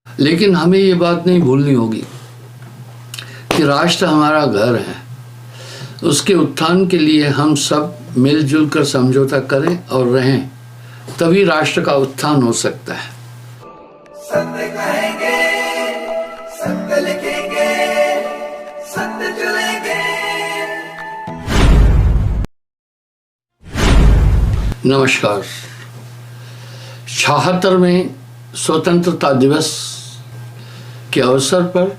लेकिन हमें ये बात नहीं भूलनी होगी कि राष्ट्र हमारा घर है। उसके उत्थान के लिए हम सब मिलजुल कर समझौता करें और रहें, तभी राष्ट्र का उत्थान हो सकता है। सत्य कहेंगे, सत्य लिखेंगे, सत्य चलेंगे। नमस्कार। 76वें स्वतंत्रता दिवस के अवसर पर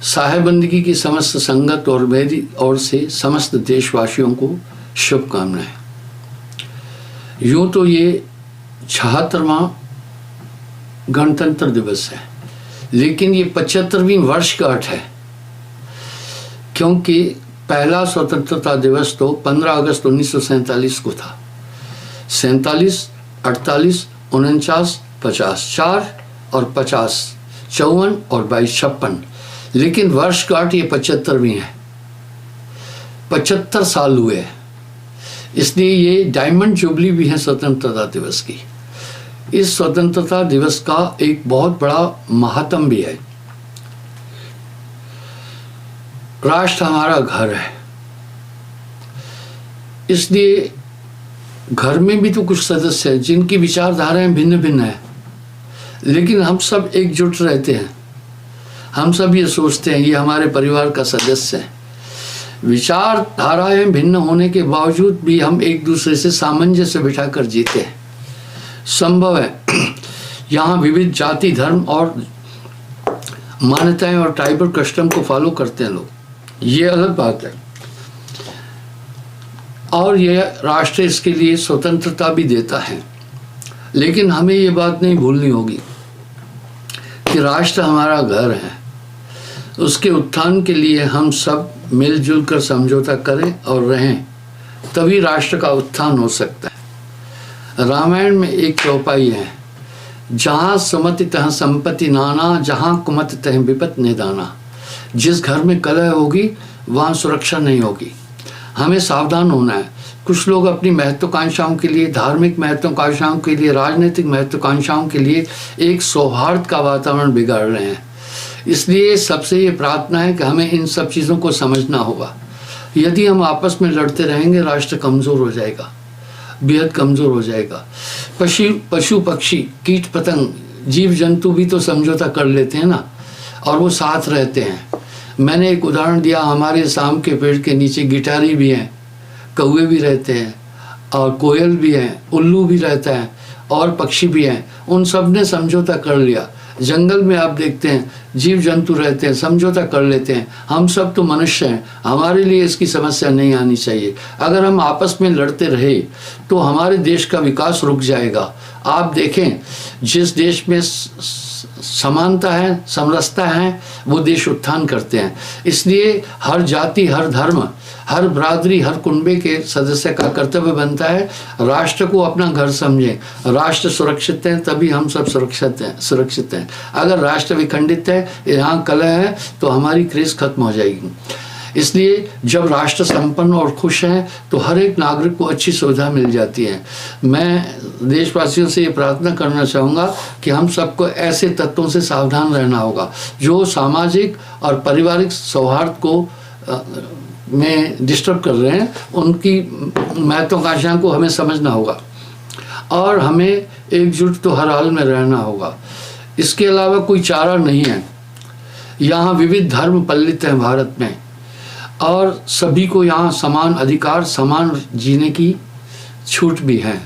साहेबंदगी की समस्त संगत और मेरी ओर से समस्त देशवासियों को शुभकामनाएं। यूं तो ये 76वां गणतंत्र दिवस है, लेकिन ये 75वीं वर्षगांठ है, क्योंकि पहला स्वतंत्रता दिवस तो 15 अगस्त 1947 को था। 47, 48, 49, 50, 4 और 50, 54 और 22, 56, लेकिन वर्षगांठ ये 75वीं है। 75 साल हुए हैं, इसलिए ये डायमंड जुबली भी है स्वतंत्रता दिवस की। इस स्वतंत्रता दिवस का एक बहुत बड़ा महात्म भी है। राष्ट्र हमारा घर है, इसलिए घर में भी तो कुछ सदस्य हैं जिनकी विचारधाराएं भिन्न भिन्न है, लेकिन हम सब एकजुट रहते हैं। हम सब ये सोचते हैं ये हमारे परिवार का सदस्य है। विचारधाराएं भिन्न होने के बावजूद भी हम एक दूसरे से सामंजस्य बिठाकर जीते हैं। संभव है यहाँ विविध जाति, धर्म और मान्यताएं और ट्राइबल कस्टम को फॉलो करते हैं लोग, ये अलग बात है। और यह राष्ट्र इसके लिए स्वतंत्रता भी देता है, लेकिन हमें ये बात नहीं भूलनी होगी कि राष्ट्र हमारा घर है। उसके उत्थान के लिए हम सब मिलजुल कर समझौता करें और रहें, तभी राष्ट्र का उत्थान हो सकता है। रामायण में एक चौपाई है, जहाँ सुमति तहाँ संपत्ति नाना, जहाँ कुमति तहाँ विपत निदाना। जिस घर में कलह होगी वहाँ सुरक्षा नहीं होगी। हमें सावधान होना है। कुछ लोग अपनी महत्वाकांक्षाओं के लिए, धार्मिक महत्वाकांक्षाओं के लिए, राजनीतिक महत्वाकांक्षाओं के लिए एक सौहार्द का वातावरण बिगाड़ रहे हैं। इसलिए सबसे ये प्रार्थना है कि हमें इन सब चीज़ों को समझना होगा। यदि हम आपस में लड़ते रहेंगे, राष्ट्र कमज़ोर हो जाएगा, बेहद कमज़ोर हो जाएगा। पशु पक्षी, कीट पतंग, जीव जंतु भी तो समझौता कर लेते हैं ना, और वो साथ रहते हैं। मैंने एक उदाहरण दिया, हमारे साम के पेड़ के नीचे गिटारी भी हैं, कौवे भी रहते हैं, और कोयल भी हैं, उल्लू भी रहता है, और पक्षी भी हैं। उन सब ने समझौता कर लिया। जंगल में आप देखते हैं जीव जंतु रहते हैं, समझौता कर लेते हैं। हम सब तो मनुष्य हैं, हमारे लिए इसकी समस्या नहीं आनी चाहिए। अगर हम आपस में लड़ते रहे तो हमारे देश का विकास रुक जाएगा। आप देखें, जिस देश में समानता है, समरसता है, वो देश उत्थान करते हैं। इसलिए हर जाति, हर धर्म, हर बरादरी, हर कुनबे के सदस्य का कर्तव्य बनता है राष्ट्र को अपना घर समझें। राष्ट्र सुरक्षित है तभी हम सब सुरक्षित हैं। अगर राष्ट्र विखंडित है, यहाँ कलह है, तो हमारी क्रेज खत्म हो जाएगी। इसलिए जब राष्ट्र संपन्न और खुश है तो हर एक नागरिक को अच्छी सुविधा मिल जाती है। मैं देशवासियों से ये प्रार्थना करना चाहूँगा कि हम सबको ऐसे तत्वों से सावधान रहना होगा जो सामाजिक और पारिवारिक सौहार्द को में डिस्टर्ब कर रहे हैं। उनकी महत्वाकांक्षाओं को हमें समझना होगा और हमें एकजुट तो हर हाल में रहना होगा। इसके अलावा कोई चारा नहीं है। यहाँ विविध धर्म पल्लित हैं भारत में, और सभी को यहाँ समान अधिकार, समान जीने की छूट भी है।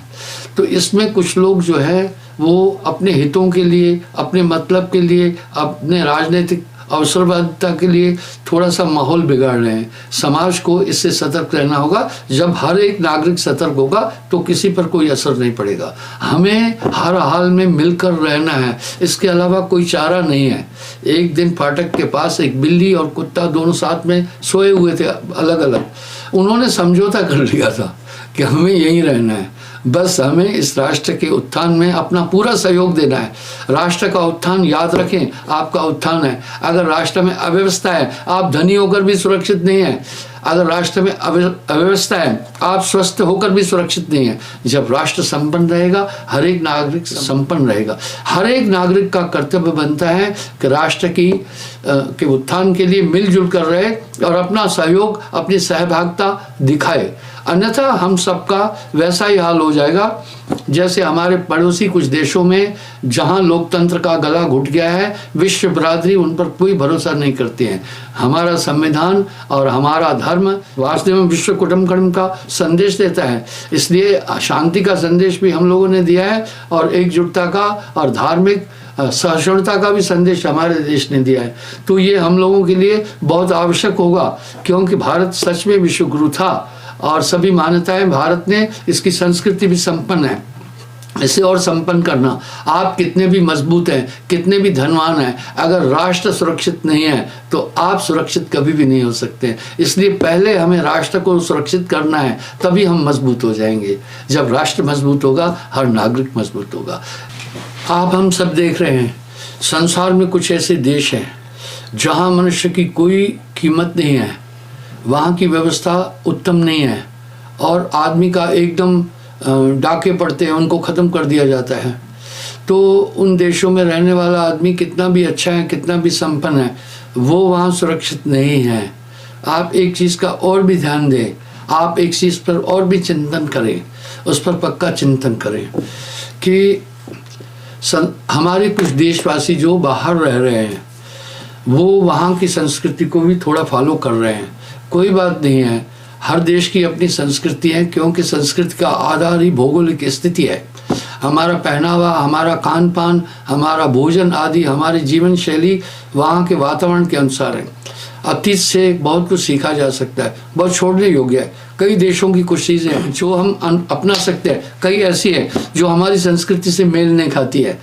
तो इसमें कुछ लोग जो है वो अपने हितों के लिए, अपने मतलब के लिए, अपने राजनीतिक अवसरवादिता के लिए थोड़ा सा माहौल बिगाड़ रहे हैं। समाज को इससे सतर्क रहना होगा। जब हर एक नागरिक सतर्क होगा तो किसी पर कोई असर नहीं पड़ेगा। हमें हर हाल में मिलकर रहना है, इसके अलावा कोई चारा नहीं है। एक दिन फाटक के पास एक बिल्ली और कुत्ता दोनों साथ में सोए हुए थे, अलग अलग। उन्होंने समझौता कर लिया था कि हमें यहीं रहना है। बस हमें इस राष्ट्र के उत्थान में अपना पूरा सहयोग देना है। राष्ट्र का उत्थान याद रखें, आपका उत्थान है। अगर राष्ट्र में अव्यवस्था है, आप धनी होकर भी सुरक्षित नहीं हैं। अगर राष्ट्र में अव्यवस्था है, आप स्वस्थ होकर भी सुरक्षित नहीं है। जब राष्ट्र संपन्न रहेगा, हर एक नागरिक संपन्न रहेगा। हर एक नागरिक का कर्तव्य बनता है कि राष्ट्र के उत्थान के लिए मिलजुल कर रहे और अपना सहयोग, अपनी सहभागिता दिखाए। अन्यथा हम सबका वैसा ही हाल हो जाएगा जैसे हमारे पड़ोसी कुछ देशों में, जहां लोकतंत्र का गला घुट गया है। विश्व बिरादरी उन पर कोई भरोसा नहीं करती है। हमारा संविधान और हमारा धर्म वास्तव में विश्व कुटुंबकम का संदेश देता है, इसलिए शांति का संदेश भी हम लोगों ने दिया है और एकजुटता का और धार्मिक सहिष्णुता का भी संदेश हमारे देश ने दिया है। तो ये हम लोगों के लिए बहुत आवश्यक होगा, क्योंकि भारत सच में विश्व गुरु था और सभी मान्यताएं भारत ने, इसकी संस्कृति भी संपन्न है। इसे और संपन्न करना, आप कितने भी मजबूत हैं, कितने भी धनवान हैं, अगर राष्ट्र सुरक्षित नहीं है तो आप सुरक्षित कभी भी नहीं हो सकते। इसलिए पहले हमें राष्ट्र को सुरक्षित करना है, तभी हम मजबूत हो जाएंगे। जब राष्ट्र मजबूत होगा, हर नागरिक मजबूत होगा। आप हम सब देख रहे हैं, संसार में कुछ ऐसे देश हैं जहां मनुष्य की कोई कीमत नहीं है, वहाँ की व्यवस्था उत्तम नहीं है और आदमी का एकदम डाके पड़ते हैं, उनको ख़त्म कर दिया जाता है। तो उन देशों में रहने वाला आदमी कितना भी अच्छा है, कितना भी संपन्न है, वो वहाँ सुरक्षित नहीं है। आप एक चीज़ का और भी ध्यान दें, आप एक चीज़ पर और भी चिंतन करें, उस पर पक्का चिंतन करें कि हमारे कुछ देशवासी जो बाहर रह रहे हैं, वो वहाँ की संस्कृति को भी थोड़ा फॉलो कर रहे हैं। कोई बात नहीं है, हर देश की अपनी संस्कृति है, क्योंकि संस्कृति का आधार ही भौगोलिक स्थिति है। हमारा पहनावा, हमारा खान पान, हमारा भोजन आदि, हमारी जीवन शैली वहाँ के वातावरण के अनुसार है। अतीत से बहुत कुछ सीखा जा सकता है, बहुत छोड़ने योग्य है। कई देशों की कुछ चीज़ें जो हम अपना सकते हैं, कई ऐसी है जो हमारी संस्कृति से मेल नहीं खाती है,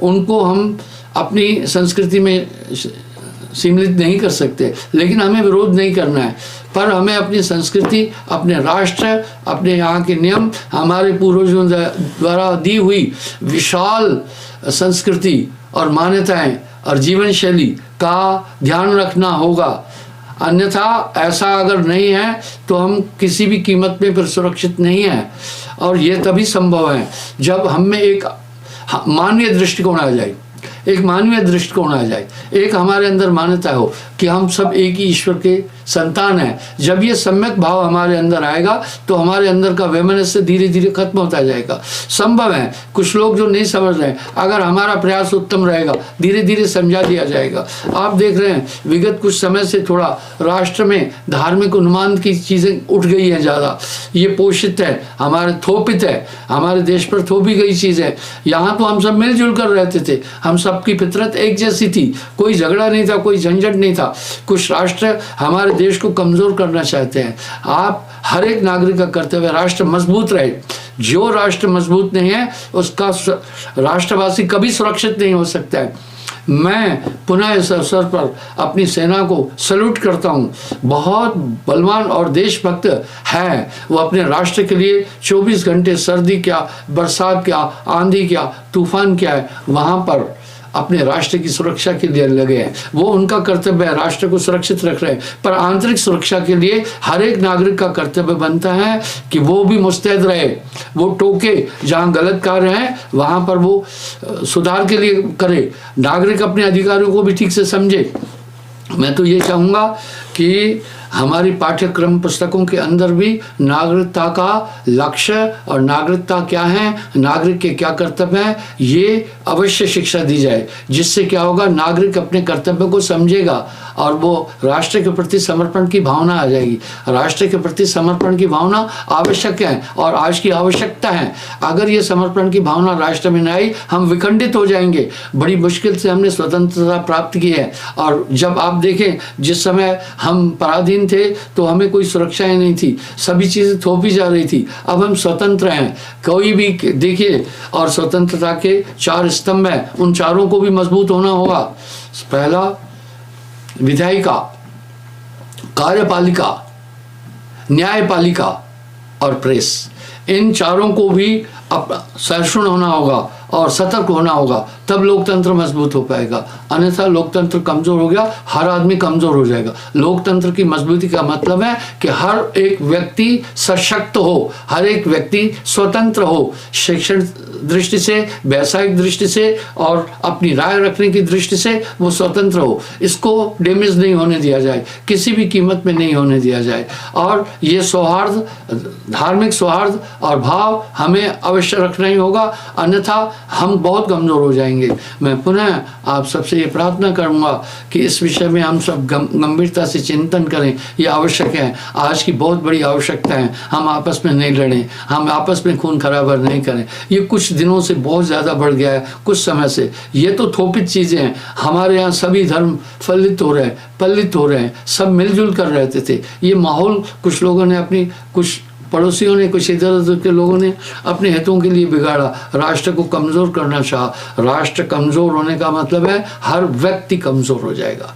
उनको हम अपनी संस्कृति में सम्मिलित नहीं कर सकते। लेकिन हमें विरोध नहीं करना है, पर हमें अपनी संस्कृति, अपने राष्ट्र, अपने यहाँ के नियम, हमारे पूर्वजों द्वारा दी हुई विशाल संस्कृति और मान्यताएं और जीवन शैली का ध्यान रखना होगा। अन्यथा ऐसा अगर नहीं है तो हम किसी भी कीमत में फिर सुरक्षित नहीं हैं। और ये तभी संभव है जब हम में एक मानवीय दृष्टिकोण आ जाए, एक मानवीय दृष्टिकोण आ जाए, एक हमारे अंदर मान्यता हो कि हम सब एक ही ईश्वर के संतान हैं। जब ये सम्यक भाव हमारे अंदर आएगा तो हमारे अंदर का वैमनस्य धीरे धीरे खत्म होता जाएगा। संभव है, कुछ लोग जो नहीं समझ रहे हैं, अगर हमारा प्रयास उत्तम रहेगा, धीरे धीरे समझा दिया जाएगा। आप देख रहे हैं विगत कुछ समय से थोड़ा राष्ट्र में धार्मिक उन्माद की चीज़ें उठ गई हैं ज़्यादा। ये पोषित है, हमारे थोपित है, हमारे देश पर थोपी गई चीज़ है। यहाँ तो हम सब मिलजुल कर रहते थे, हम सबकी फितरत एक जैसी थी, कोई झगड़ा नहीं था, कोई झंझट नहीं था। कुछ राष्ट्र हमारे देश को कमजोर करना चाहते हैं। आप हर एक नागरिक का कर्तव्य राष्ट्र मजबूत रहे। जो राष्ट्र मजबूत नहीं है उसका राष्ट्रवासी कभी सुरक्षित नहीं हो सकता है। मैं पुनः इस अवसर पर अपनी सेना को सल्यूट करता हूँ। बहुत बलवान और देशभक्त है वो, अपने राष्ट्र के लिए 24 घंटे सर्दी क्या, बरसात क्या, आंधी क्या, तूफान क्या है, वहाँ पर अपने राष्ट्र की सुरक्षा के लिए लगे हैं। वो उनका कर्तव्य है, राष्ट्र को सुरक्षित रख रहे हैं। पर आंतरिक सुरक्षा के लिए हर एक नागरिक का कर्तव्य बनता है कि वो भी मुस्तैद रहे, वो टोके, जहाँ गलत कार्य है वहाँ पर वो सुधार के लिए करे, नागरिक अपने अधिकारों को भी ठीक से समझे। मैं तो ये चाहूँगा कि हमारी पाठ्यक्रम पुस्तकों के अंदर भी नागरिकता का लक्ष्य और नागरिकता क्या है, नागरिक के क्या कर्तव्य हैं, ये अवश्य शिक्षा दी जाए। जिससे क्या होगा, नागरिक अपने कर्तव्य को समझेगा और वो राष्ट्र के प्रति समर्पण की भावना आ जाएगी। राष्ट्र के प्रति समर्पण की भावना आवश्यक है और आज की आवश्यकता है। अगर ये समर्पण की भावना राष्ट्र में न आई, हम विखंडित हो जाएंगे। बड़ी मुश्किल से हमने स्वतंत्रता प्राप्त की है और जब आप देखें जिस समय हम पराधीन थे तो हमें कोई सुरक्षा ही नहीं थी, सभी चीज़ें थोपी जा रही थी। अब हम स्वतंत्र हैं, कोई भी देखिए, और स्वतंत्रता के 4 स्तंभ हैं, उन चारों को भी मजबूत होना होगा। पहला विधायिका, कार्यपालिका, न्यायपालिका और प्रेस। इन चारों को भी सहिष्णु होना होगा और सतर्क होना होगा, तब लोकतंत्र मजबूत हो पाएगा। अन्यथा लोकतंत्र कमजोर हो गया, हर आदमी कमजोर हो जाएगा। लोकतंत्र की मजबूती का मतलब है कि हर एक व्यक्ति सशक्त हो, हर एक व्यक्ति स्वतंत्र हो, शिक्षण दृष्टि से, व्यावसायिक दृष्टि से और अपनी राय रखने की दृष्टि से वो स्वतंत्र हो। इसको डैमेज नहीं होने दिया जाए, किसी भी कीमत में नहीं होने दिया जाए। और ये सौहार्द, धार्मिक सौहार्द और भाव हमें अवश्य रखना ही होगा, अन्यथा हम बहुत कमज़ोर हो जाएंगे। मैं पुनः आप सबसे ये प्रार्थना करूँगा कि इस विषय में हम सब गंभीरता से चिंतन करें, ये आवश्यक है, आज की बहुत बड़ी आवश्यकता है। हम आपस में नहीं लड़ें, हम आपस में खून खराबा नहीं करें। ये कुछ दिनों से बहुत ज़्यादा बढ़ गया है, कुछ समय से। ये तो थोपित चीज़ें हैं, हमारे यहाँ सभी धर्म फलित हो रहे हैं, पल्लित हो रहे हैं, सब मिलजुल कर रहते थे। ये माहौल कुछ लोगों ने अपनी, कुछ पड़ोसियों ने, कुछ इधर उधर के लोगों ने अपने हितों के लिए बिगाड़ा, राष्ट्र को कमज़ोर करना चाहा। राष्ट्र कमज़ोर होने का मतलब है हर व्यक्ति कमज़ोर हो जाएगा।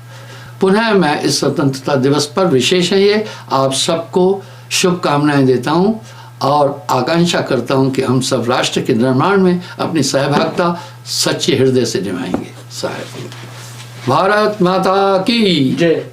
पुनः मैं इस स्वतंत्रता दिवस पर विशेष है ये आप सबको शुभकामनाएं देता हूँ और आकांक्षा करता हूँ कि हम सब राष्ट्र के निर्माण में अपनी सहभागिता सच्चे हृदय से निभाएंगे। भारत माता की जय।